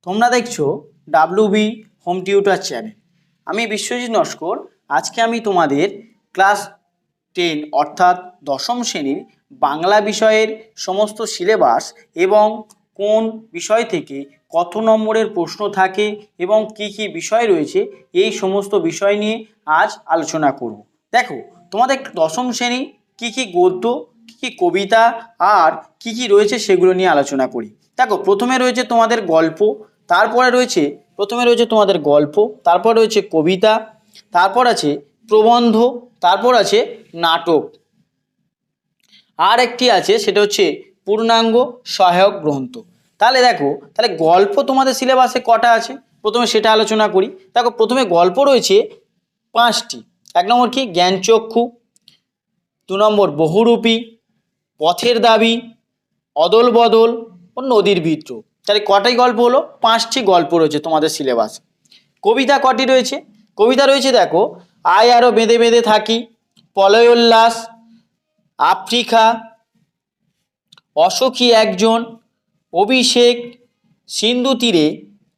তোমরা দেখছো WB home tutor channel. আমি বিশ্বজিৎ নস্কর। আজকে আমি তোমাদের ক্লাস 10 অর্থাৎ দশম শ্রেণীর বাংলা বিষয়ের সমস্ত সিলেবাস এবং কোন বিষয় থেকে কত নম্বরের প্রশ্ন থাকে এবং কি কি বিষয় রয়েছে এই সমস্ত বিষয় নিয়ে আজ আলোচনা করব। দেখো, তোমাদের দশম শ্রেণী কি কি গদ্য, কি কি কবিতা আর কি কি রয়েছে সেগুলো নিয়ে আলোচনা করি। দেখো, প্রথমে রয়েছে তোমাদের গল্প, তারপরে রয়েছে তোমাদের গল্প, তারপর রয়েছে কবিতা, তারপর আছে প্রবন্ধ, তারপর আছে নাটক, আর একটি আছে সেটা হচ্ছে পূর্ণাঙ্গ সহায়ক গ্রন্থ। তাহলে দেখো, তাহলে গল্প তোমাদের সিলেবাসে কটা আছে প্রথমে সেটা আলোচনা করি। দেখো, প্রথমে গল্প রয়েছে 5টি। 1 নম্বর কি জ্ঞানচক্ষু, 2 নম্বর বহুরূপী, পথের দাবি, অদল বদল ও নদীর বিদ্রোহ। তাহলে কটাই গল্প হলো? 5টি গল্প রয়েছে তোমাদের সিলেবাস। কবিতা কটি রয়েছে? কবিতা রয়েছে দেখো, আয় আরো বেঁধে বেঁধে থাকি, প্রলয়োল্লাস, আফ্রিকা, অসখী একজন, অভিষেক, সিন্ধু তীরে,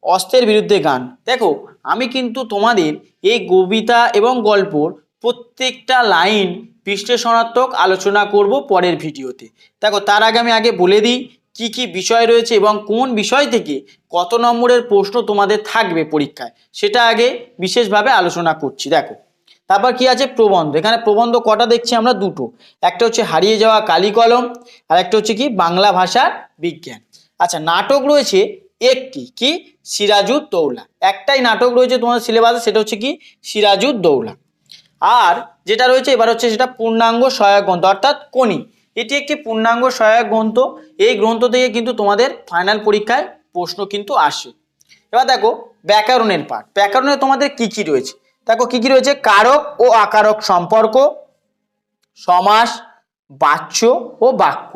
অস্ত্রের বিরুদ্ধে গান। দেখো, আমি কিন্তু তোমাদের এই কবিতা এবং গল্পর প্রত্যেকটা লাইন বিশ্লেষণাত্মক আলোচনা করব পরের ভিডিওতে। দেখো, তার আগে আমি বলে দিই কি কি বিষয় রয়েছে এবং কোন বিষয় থেকে কত নম্বরের প্রশ্ন তোমাদের থাকবে পরীক্ষায়, সেটা আগে বিশেষভাবে আলোচনা করছি। দেখো, তারপর কি আছে প্রবন্ধ। এখানে প্রবন্ধ কটা দেখছি আমরা? 2টো। একটা হচ্ছে হারিয়ে যাওয়া কালি কলম, আর একটা হচ্ছে কি বাংলা ভাষার বিজ্ঞান। আচ্ছা, নাটক রয়েছে একটি, কি সিরাজউদ্দৌলা। একটাই নাটক রয়েছে তোমাদের সিলেবাসে, সেটা হচ্ছে কি সিরাজউদ্দৌলা। আর যেটা রয়েছে এবার হচ্ছে সেটা পূর্ণাঙ্গ সহায়ক গ্রন্থ অর্থাৎ কোনি। এটি একটি পূর্ণাঙ্গ সহায়ক গ্রন্থ। এই গ্রন্থ থেকে কিন্তু তোমাদের ফাইনাল পরীক্ষায় প্রশ্ন কিন্তু আসে। এবার দেখো ব্যাকরণের পাঠ। ব্যাকরণে তোমাদের কি কি রয়েছে? দেখো কি কি রয়েছে: কারক ও আকারক সম্পর্ক, সমাস, বাচ্য ও বাক্য।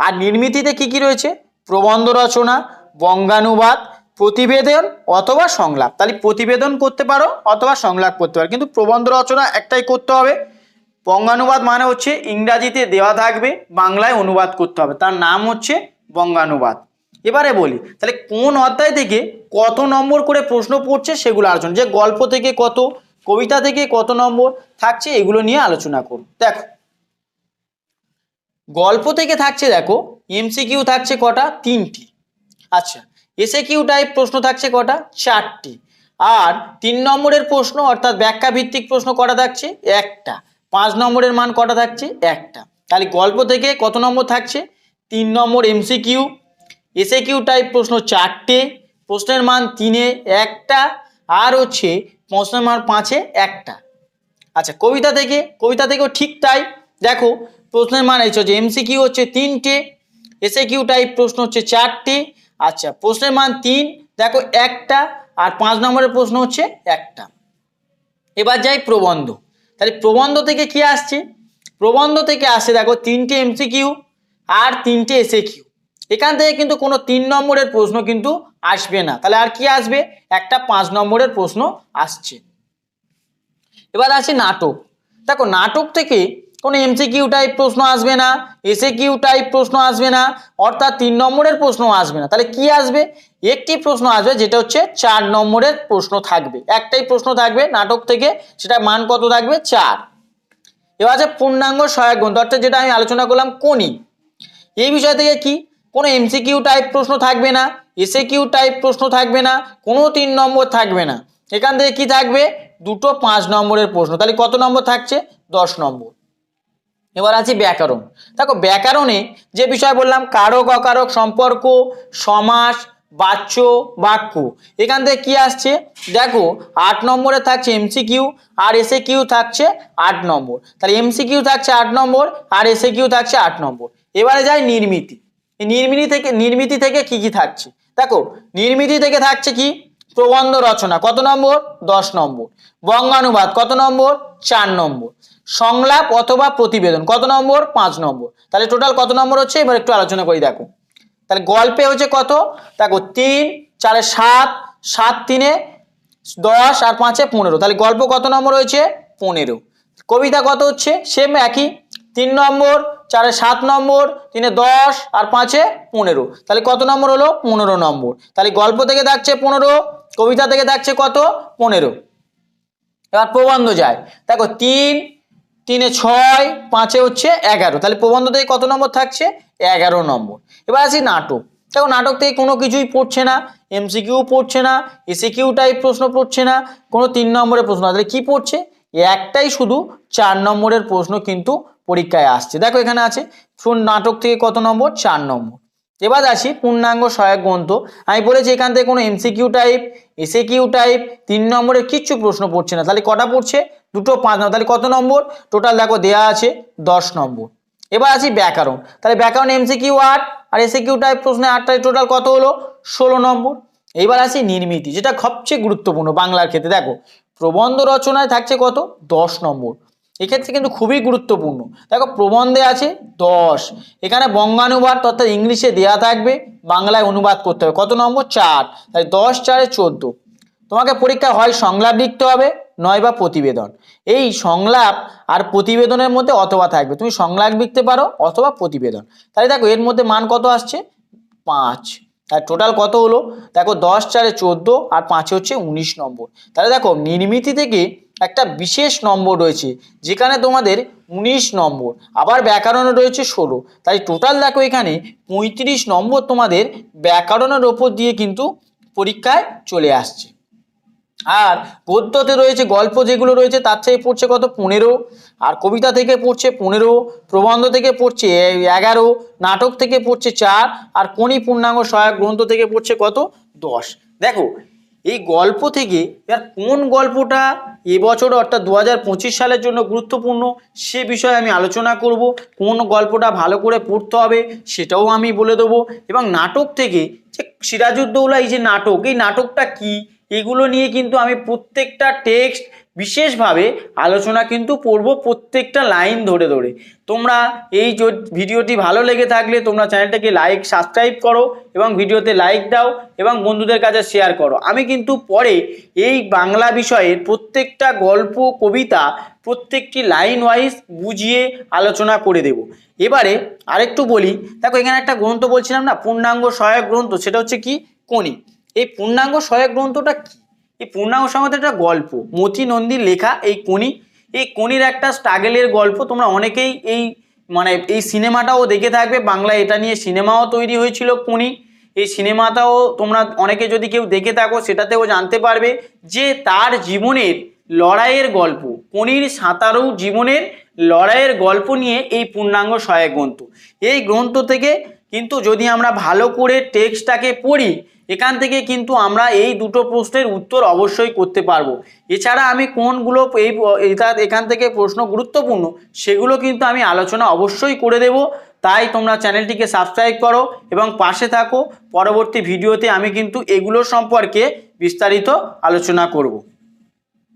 আর নির্মিতিতে কি কি রয়েছে? প্রবন্ধ রচনা, বঙ্গানুবাদ, প্রতিবেদন অথবা সংলাপ। তাহলে প্রতিবেদন করতে পারো অথবা সংলাপ করতে পারো, কিন্তু প্রবন্ধ রচনা একটাই করতে হবে। বঙ্গানুবাদ মানে হচ্ছে ইংরাজিতে দেওয়া থাকবে, বাংলায় অনুবাদ করতে হবে, তার নাম হচ্ছে বঙ্গানুবাদ। এবারে বলি তাহলে কোন অধ্যায় থেকে কত নম্বর করে প্রশ্ন পড়ছে সেগুলো আলোচনা, যে গল্প থেকে কত, কবিতা থেকে কত নম্বর থাকছে এগুলো নিয়ে আলোচনা করব। দেখো, গল্প থেকে থাকছে দেখো এমসিকিউ থাকছে কটা? 3টি। আচ্ছা, এসএকিউ টাইপ প্রশ্ন থাকছে কটা? 4টি। আর 3 নম্বরের প্রশ্ন অর্থাৎ ব্যাখ্যা ভিত্তিক প্রশ্ন কটা থাকছে? একটা। 5 নম্বরের মান কটা থাকছে? একটা। তাহলে গল্প থেকে কত নম্বর থাকছে? 3 নম্বর এমসিকিউ। এসএকিউ টাইপ প্রশ্ন 4টে, প্রশ্নের মান 3-এ একটা, আর হচ্ছে প্রশ্নের মান 5-এ একটা। আচ্ছা, কবিতা থেকেও ঠিক তাই। দেখো, প্রশ্নের মান হচ্ছে এমসিকিউ হচ্ছে 3টে, এসএকিউ টাইপ প্রশ্ন হচ্ছে 4টে। আচ্ছা, প্রশ্নের মান 3, দেখো একটা, আর 5 নম্বরের প্রশ্ন হচ্ছে একটা। এবার যাই প্রবন্ধ। তাহলে প্রবন্ধ থেকে কি আসছে? প্রবন্ধ থেকে আসে দেখো 3টে এমসিকিউ আর 3টে এসএকিউ। এখান থেকে কিন্তু কোনো 3 নম্বরের প্রশ্ন কিন্তু আসবে না। তাহলে আর কি আসবে? একটা 5 নম্বরের প্রশ্ন আসছে। এবার আছে নাটক। দেখো, নাটক থেকে কোনো এমসিকিউ টাইপ প্রশ্ন আসবে না, এসএকিউ টাইপ প্রশ্ন আসবে না, অর্থাৎ 3 নম্বরের প্রশ্ন আসবে না। তাহলে কি আসবে? একটি প্রশ্ন আসবে, যেটা হচ্ছে 4 নম্বরের প্রশ্ন থাকবে। একটাই প্রশ্ন থাকবে নাটক থেকে, সেটা মান কত থাকবে? 4। এবার আছে পূর্ণাঙ্গ সহায়ক গ্রন্থ অর্থাৎ যেটা আমি আলোচনা করলাম কোনি। এই বিষয় থেকে কি কোনো এমসিকিউ টাইপ প্রশ্ন থাকবে না, এসএকিউ টাইপ প্রশ্ন থাকবে না, কোনো 3 নম্বর থাকবে না। এখান থেকে কি থাকবে? 2টো 5 নম্বরের প্রশ্ন। তাহলে কত নম্বর থাকছে? 10 নম্বর। এবার আছে ব্যাকরণ। দেখো, ব্যাকরণে যে বিষয় বললাম কারক অকারক সম্পর্ক, সমাস, বাচ্য, বাক্য, এখান থেকে কি আসছে? দেখো 8 নম্বরে থাকছে এমসিকিউ আর এসএকিউ থাকছে 8 নম্বর। তাহলে এমসিকিউ থাকছে 8 নম্বর আর এসএকিউ থাকছে 8 নম্বর। এবারে যাই নির্মিতি। নির্মিতি থেকে কি কি থাকছে? দেখো, নির্মিতি থেকে থাকছে কি প্রবন্ধ রচনা, কত নম্বর? 10 নম্বর। বঙ্গানুবাদ কত নম্বর? 4 নম্বর। সংলাপ অথবা প্রতিবেদন কত নম্বর? 5 নম্বর। তাহলে টোটাল কত নম্বর হচ্ছে? এবার একটু আলোচনা করি। দেখো, তাহলে গল্পে হচ্ছে কত? দেখো 3 4 7, 7 3 10 আর 5 15। তাহলে গল্প কত নম্বর হয়েছে? 15। কবিতা কত হচ্ছে? সেম একই, 3 নম্বর, 4-এ 7 নম্বর, 3-এ 10 আর 5-এ 15। তাহলে কত নম্বর হলো? 15 নম্বর। তাহলে গল্প থেকে থাকছে 15, কবিতা থেকে থাকছে কত? 15। এবার প্রবন্ধ যায়, দেখো 3, 3-এ 6, 5-এ হচ্ছে 11। তাহলে প্রবন্ধ থেকে কত নম্বর থাকছে? 11 নম্বর। এবার আসি নাটক। দেখো নাটক থেকে কোনো কিছুই পড়ছে না, এমসিকিউ পড়ছে না, এসিকিউ টাইপ প্রশ্ন পড়ছে না, কোনো 3 নম্বরের প্রশ্ন। তাহলে কি পড়ছে? একটাই শুধু 4 নম্বরের প্রশ্ন কিন্তু পরীক্ষায় আসছে। দেখো এখানে আছে নাটক থেকে কত নম্বর? 4 নম্বর। এবার আসি পূর্ণাঙ্গ সহায়ক গ্রন্থ। আমি বলেছি এখান থেকে কোনো এমসিকিউ টাইপ, এসিকিউ টাইপ 3 নম্বরের কিচ্ছু প্রশ্ন পড়ছে না। তাহলে কটা পড়ছে? দুটো 5 নম্বর। তাহলে কত নম্বর? টোটাল দেখো দেয়া আছে 10 নম্বর। এবার আসি ব্যাকরণ। তাহলে ব্যাকরণ এমসিকিউ 8 আর এসিকিউ টাইপ প্রশ্নে 8টায় টোটাল কত হলো? 16 নম্বর। এইবার আসি নির্মিতি, যেটা সবচেয়ে গুরুত্বপূর্ণ বাংলার ক্ষেত্রে। দেখো প্রবন্ধ রচনায় থাকছে কত? 10 নম্বর। এক্ষেত্রে কিন্তু খুবই গুরুত্বপূর্ণ। দেখো প্রবন্ধে আছে 10, এখানে বঙ্গানুবাদ অর্থাৎ ইংলিশে দেয়া থাকবে, বাংলায় অনুবাদ করতে হবে। কত নম্বর? 4। তাই 10 4-এ 14। তোমাকে পরীক্ষা হয় সংলাপ লিখতে হবে, নয় বা প্রতিবেদন। এই সংলাপ আর প্রতিবেদনের মধ্যে অথবা থাকবে, তুমি সংলাপ লিখতে পারো অথবা প্রতিবেদন। তাহলে দেখো এর মধ্যে মান কত আসছে? 5। তাই টোটাল কত হলো? দেখো 10 4-এ 14 আর 5-এ হচ্ছে 19 নম্বর। তাহলে দেখো নির্মিতি থেকে একটা বিশেষ নম্বর রয়েছে, যেখানে তোমাদের 19 নম্বর, আবার ব্যাকরণে রয়েছে 16। তাই টোটাল দেখো এখানে 35 নম্বর তোমাদের ব্যাকরণের ওপর দিয়ে কিন্তু পরীক্ষায় চলে আসছে। আর গদ্যতে রয়েছে, গল্প যেগুলো রয়েছে তার থেকে পড়ছে কত? 15। আর কবিতা থেকে পড়ছে 15, প্রবন্ধ থেকে পড়ছে 11, নাটক থেকে পড়ছে 4, আর কোনি পূর্ণাঙ্গ সহায়ক গ্রন্থ থেকে পড়ছে কত? 10। দেখো এই গল্প থেকে এবার কোন গল্পটা এবছর অর্থাৎ 2025 সালের জন্য গুরুত্বপূর্ণ সে বিষয়ে আমি আলোচনা করব। কোন গল্পটা ভালো করে পড়তে হবে সেটাও আমি বলে দেবো। এবং নাটক থেকে যে সিরাজউদ্দৌলা, এই যে নাটক, এই নাটকটা কি, এগুলো নিয়ে কিন্তু আমি প্রত্যেকটা টেক্সট বিশেষভাবে আলোচনা কিন্তু করব, প্রত্যেকটা লাইন ধরে ধরে। তোমরা এই ভিডিওটি ভালো লেগে থাকলে তোমরা চ্যানেলটাকে সাবস্ক্রাইব করো এবং ভিডিওতে লাইক দাও এবং বন্ধুদের কাছে শেয়ার করো। আমি কিন্তু পরে এই বাংলা বিষয়ের প্রত্যেকটা গল্প, কবিতা প্রত্যেকটি লাইন ওয়াইজ বুঝিয়ে আলোচনা করে দেব। এবারে আরেকটু বলি, দেখো এখানে একটা গ্রন্থ বলছিলাম না পূর্ণাঙ্গ সহায়ক গ্রন্থ, সেটা হচ্ছে কি? কোনি। এই পূর্ণাঙ্গ সহায়ক গ্রন্থটা কি? এই পূর্ণাঙ্গ সহায়ক একটা গল্প, মতি নন্দীর লেখা এই কোনি। এই কোনির একটা স্ট্রাগলের গল্প। তোমরা অনেকেই এই সিনেমাটাও দেখে থাকবে, বাংলায় এটা নিয়ে সিনেমাও তৈরি হয়েছিল কোনি। এই সিনেমাটাও তোমরা অনেকে যদি কেউ দেখে থাকো সেটাতেও জানতে পারবে যে তার জীবনের লড়াইয়ের গল্প, কোনির 17 জীবনের লড়াইয়ের গল্প নিয়ে এই পূর্ণাঙ্গ সহায়ক গ্রন্থ। এই গ্রন্থ থেকে কিন্তু যদি আমরা ভালো করে টেক্সটটাকে পড়ি, এখান থেকে কিন্তু আমরা এই দুটো প্রশ্নের উত্তর অবশ্যই করতে পারবো। এছাড়া আমি কোনগুলো এখান থেকে প্রশ্ন গুরুত্বপূর্ণ সেগুলো কিন্তু আমি আলোচনা অবশ্যই করে দেব। তাই তোমরা চ্যানেলটিকে সাবস্ক্রাইব করো এবং পাশে থাকো। পরবর্তী ভিডিওতে আমি কিন্তু এগুলো সম্পর্কে বিস্তারিত আলোচনা করব।